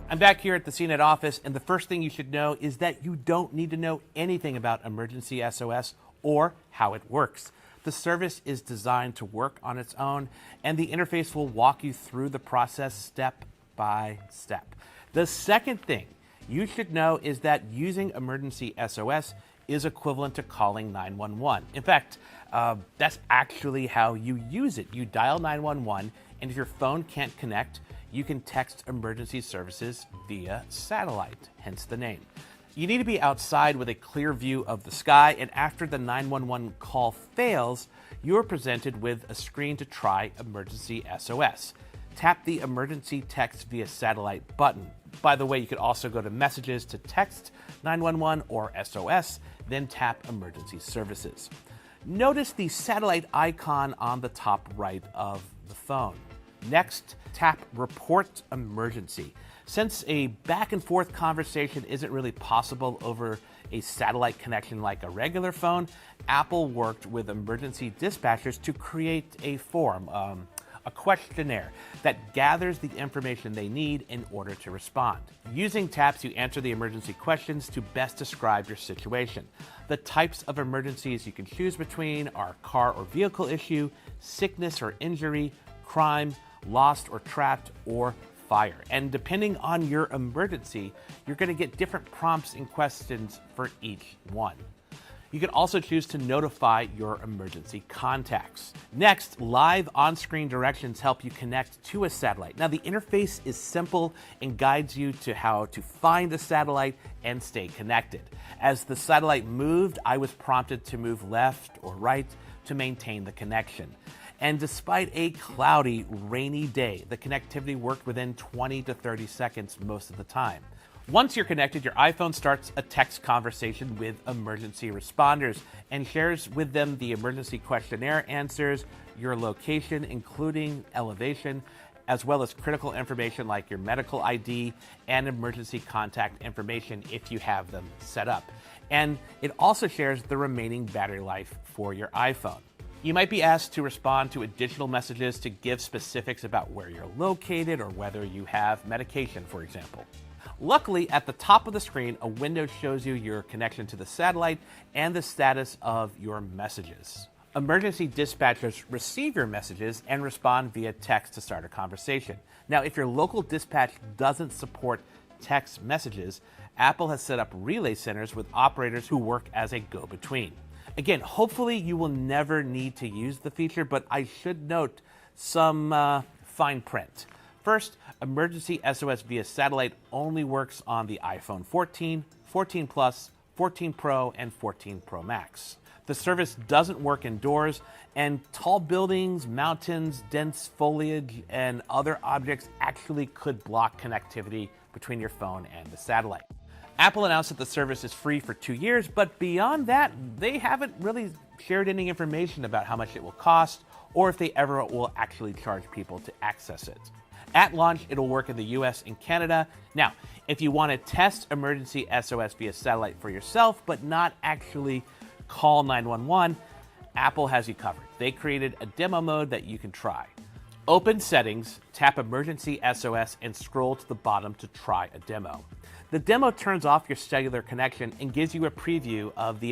I'm back here at the CNET office, and the first thing you should know is that you don't need to know anything about emergency SOS or how it works. The service is designed to work on its own, and the interface will walk you through the process step by step. The second thing you should know is that using emergency SOS is equivalent to calling 911. In fact, that's actually how you use it. You dial 911, and if your phone can't connect, you can text emergency services via satellite, hence the name. You need to be outside with a clear view of the sky, and after the 911 call fails, you are presented with a screen to try emergency SOS. Tap the emergency text via satellite button. By the way, you could also go to messages to text 911 or SOS, then tap emergency services. Notice the satellite icon on the top right of the phone. Next, tap Report Emergency. Since a back and forth conversation isn't really possible over a satellite connection like a regular phone, Apple worked with emergency dispatchers to create a form, a questionnaire that gathers the information they need in order to respond. Using taps, you answer the emergency questions to best describe your situation. The types of emergencies you can choose between are car or vehicle issue, sickness or injury, crime, lost or trapped, or fire. And depending on your emergency, you're going to get different prompts and questions for each one. You can also choose to notify your emergency contacts. Next, live on-screen directions help you connect to a satellite. Now, the interface is simple and guides you to how to find the satellite and stay connected. As the satellite moved, I was prompted to move left or right to maintain the connection. And despite a cloudy, rainy day, the connectivity worked within 20 to 30 seconds most of the time. Once you're connected, your iPhone starts a text conversation with emergency responders and shares with them the emergency questionnaire answers, your location, including elevation, as well as critical information like your medical ID and emergency contact information if you have them set up. And it also shares the remaining battery life for your iPhone. You might be asked to respond to additional messages to give specifics about where you're located or whether you have medication, for example. Luckily, at the top of the screen, a window shows you your connection to the satellite and the status of your messages. Emergency dispatchers receive your messages and respond via text to start a conversation. Now, if your local dispatch doesn't support text messages, Apple has set up relay centers with operators who work as a go-between. Again, hopefully you will never need to use the feature, but I should note some fine print. First, emergency SOS via satellite only works on the iPhone 14, 14 Plus, 14 Pro, and 14 Pro Max. The service doesn't work indoors, and tall buildings, mountains, dense foliage, and other objects actually could block connectivity between your phone and the satellite. Apple announced that the service is free for 2 years, but beyond that, they haven't really shared any information about how much it will cost or if they ever will actually charge people to access it. At launch, it'll work in the US and Canada. Now, if you want to test emergency SOS via satellite for yourself, but not actually call 911, Apple has you covered. They created a demo mode that you can try. Open Settings, tap Emergency SOS, and scroll to the bottom to try a demo. The demo turns off your cellular connection and gives you a preview of the